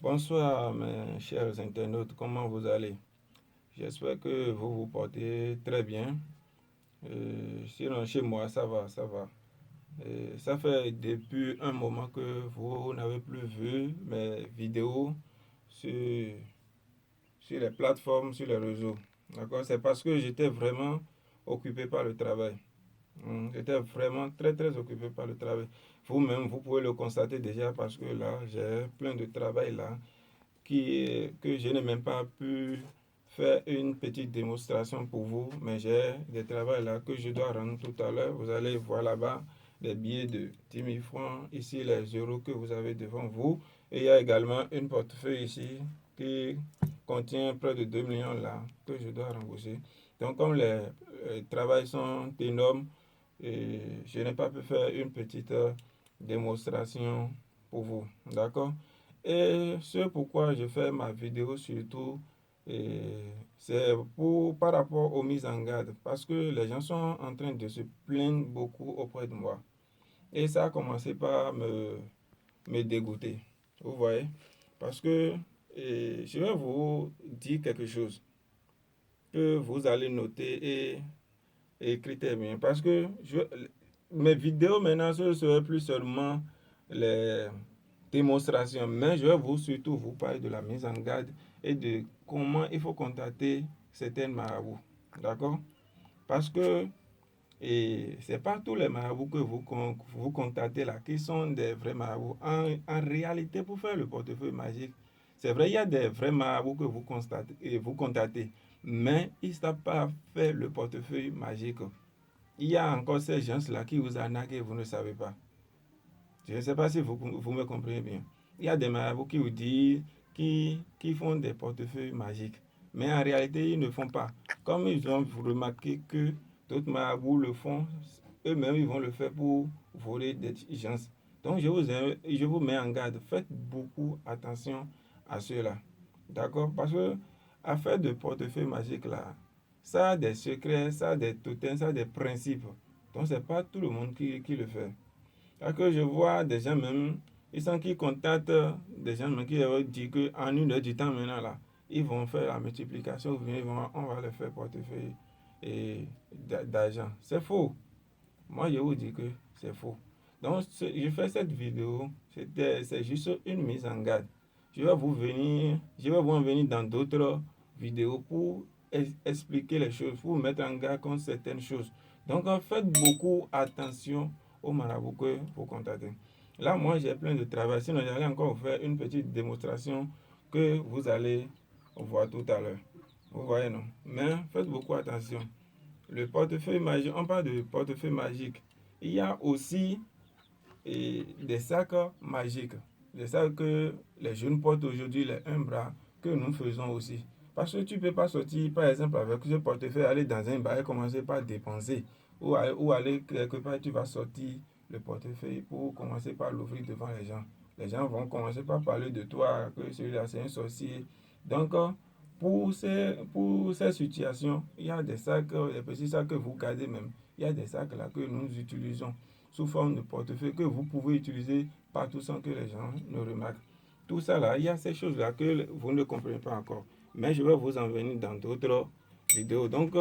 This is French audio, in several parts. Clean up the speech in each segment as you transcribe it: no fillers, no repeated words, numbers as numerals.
Bonsoir mes chers internautes, comment vous allez? J'espère que vous vous portez très bien. Sinon chez moi ça va, ça va. Ça fait depuis un moment que vous n'avez plus vu mes vidéos sur, sur les plateformes, sur les réseaux. D'accord? C'est parce que j'étais vraiment occupé par le travail. J'étais vraiment très occupé par le travail. Vous-même, vous pouvez le constater déjà parce que là, j'ai plein de travail là que je n'ai même pas pu faire une petite démonstration pour vous, mais j'ai des travaux là que je dois rendre tout à l'heure. Vous allez voir là-bas les billets de 10 000 francs, ici les euros que vous avez devant vous. Et il y a également une portefeuille ici qui contient près de 2 millions là que je dois rembourser. Donc comme les travaux sont énormes, je n'ai pas pu faire une petite démonstration pour vous. D'accord? Et ce pourquoi je fais ma vidéo surtout, c'est pour par rapport aux mises en garde. Parce que les gens sont en train de se plaindre beaucoup auprès de moi. Et ça a commencé par me dégoûter. Vous voyez? Parce que je vais vous dire quelque chose que vous allez noter et écrire bien. Parce que mes vidéos maintenant, ce ne serait plus seulement les démonstrations, mais je vais surtout vous parler de la mise en garde et de comment il faut contacter certains marabouts. D'accord? Parce que c'est pas tous les marabouts que vous contactez là qui sont des vrais marabouts. En réalité, pour faire le portefeuille magique, c'est vrai, il y a des vrais marabouts que vous constatez et vous contactez, mais ils ne savent pas faire le portefeuille magique. Il y a encore ces gens-là qui vous arnaquent et vous ne savez pas. Je ne sais pas si vous me comprenez bien. Il y a des marabouts qui vous disent, qui font des portefeuilles magiques. Mais en réalité, ils ne font pas. Comme ils ont remarqué que d'autres marabouts le font, eux-mêmes, ils vont le faire pour voler des gens. Donc, je vous mets en garde. Faites beaucoup attention à cela. D'accord? Parce que à faire de portefeuille magique, là, ça a des secrets, ça a des totems, ça a des principes. Donc, ce n'est pas tout le monde qui le fait. Parce que je vois des gens même, ils sont qui contactent des gens même qui leur disent qu'en une heure du temps maintenant là, ils vont faire la multiplication, ou bien on va leur faire portefeuille d'argent. C'est faux. Moi je vous dis que c'est faux. Donc je fais cette vidéo, c'est juste une mise en garde. Je vais vous en venir dans d'autres vidéos pour expliquer les choses, pour mettre en garde contre certaines choses. Donc faites beaucoup attention au marabout que vous contactez. Là, moi, j'ai plein de travail. Sinon, j'allais encore vous faire une petite démonstration que vous allez voir tout à l'heure. Vous voyez, non? Mais faites beaucoup attention. Le portefeuille magique, on parle de portefeuille magique. Il y a aussi des sacs magiques. Des sacs que les jeunes portent aujourd'hui, les un bras, que nous faisons aussi. Parce que tu ne peux pas sortir, par exemple, avec ce portefeuille, aller dans un bar et commencer par dépenser. Ou aller quelque part, tu vas sortir le portefeuille pour commencer par l'ouvrir devant les gens. Les gens vont commencer par parler de toi, que celui-là c'est un sorcier. Donc, pour ces situations, il y a des sacs, des petits sacs que vous gardez même. Il y a des sacs là que nous utilisons sous forme de portefeuille que vous pouvez utiliser partout sans que les gens ne remarquent. Tout ça là, il y a ces choses là que vous ne comprenez pas encore. Mais je vais vous en venir dans d'autres vidéos. Donc,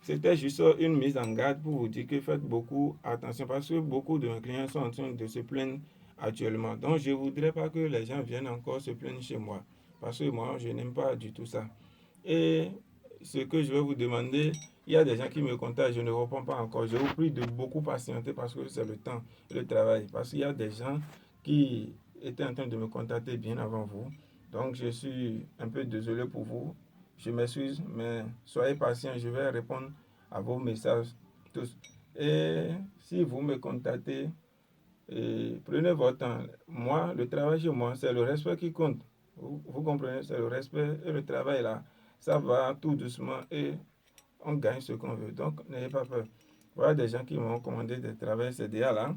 c'était juste une mise en garde pour vous dire que faites beaucoup attention parce que beaucoup de mes clients sont en train de se plaindre actuellement. Donc, je ne voudrais pas que les gens viennent encore se plaindre chez moi parce que moi, je n'aime pas du tout ça. Et ce que je vais vous demander, il y a des gens qui me contactent, je ne réponds pas encore. Je vous prie de beaucoup patienter parce que c'est le temps et le travail. Parce qu'il y a des gens qui étaient en train de me contacter bien avant vous. Donc, je suis un peu désolé pour vous. Je m'excuse, mais soyez patient, je vais répondre à vos messages tous. Et si vous me contactez, prenez votre temps. Moi, le travail chez moi, c'est le respect qui compte. Vous comprenez, c'est le respect et le travail là. Ça va tout doucement et on gagne ce qu'on veut. Donc, n'ayez pas peur. Voilà des gens qui m'ont commandé des travails CDA là.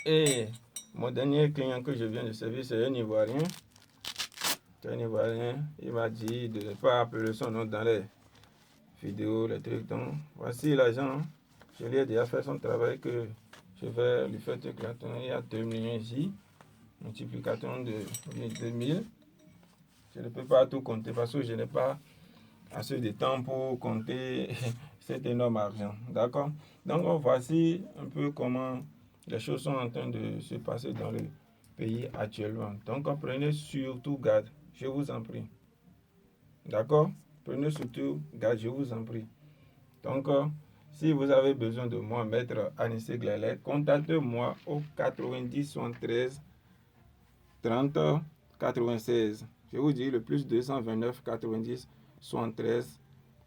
Et mon dernier client que je viens de servir, c'est un Ivoirien. C'est un Ivoirien. Il m'a dit de ne pas appeler son nom dans les vidéos, les trucs. Donc, voici l'agent. Je lui ai déjà fait son travail que je vais lui faire tout. Il y a 2 millions ici. Multiplication de 2000. Je ne peux pas tout compter parce que je n'ai pas assez de temps pour compter cet énorme argent. D'accord? Donc, voici un peu comment les choses sont en train de se passer dans le pays actuellement. Donc, prenez surtout garde, je vous en prie. D'accord? Prenez surtout garde, je vous en prie. Donc, si vous avez besoin de moi, maître Anissé Glalet, contactez-moi au 90 73 30 96. Je vous dis le plus 229 90 73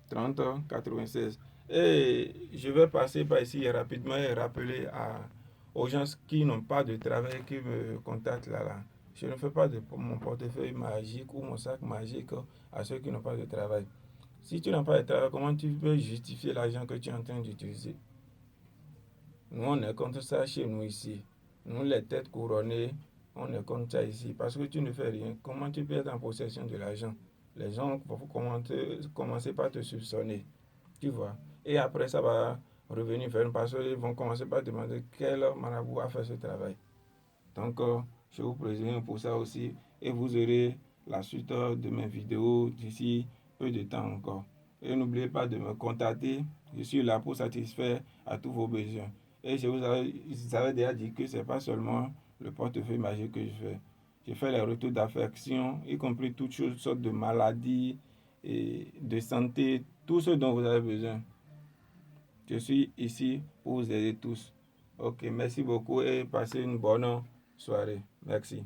30 96. Et je vais passer par ici rapidement et rappeler aux gens qui n'ont pas de travail qui me contactent là. Je ne fais pas de mon portefeuille magique ou mon sac magique à ceux qui n'ont pas de travail. Si tu n'as pas de travail, comment tu peux justifier l'argent que tu es en train d'utiliser? Nous, on est contre ça chez nous ici. Nous, les têtes couronnées, on est contre ça ici. Parce que tu ne fais rien. Comment tu peux être en possession de l'argent? Les gens vont commencer par te soupçonner. Tu vois. Et après, ça va revenir vers nous parce qu'ils vont commencer par demander quel marabout a fait ce travail. Donc, je vous préviens pour ça aussi. Et vous aurez la suite de mes vidéos d'ici peu de temps encore. Et n'oubliez pas de me contacter. Je suis là pour satisfaire à tous vos besoins. Et je vous avais déjà dit que ce n'est pas seulement le portefeuille magique que je fais. Je fais les retours d'affection, y compris toutes sortes de maladies et de santé, tout ce dont vous avez besoin. Je suis ici pour vous aider tous. Ok, merci beaucoup et passez une bonne soirée. Merci.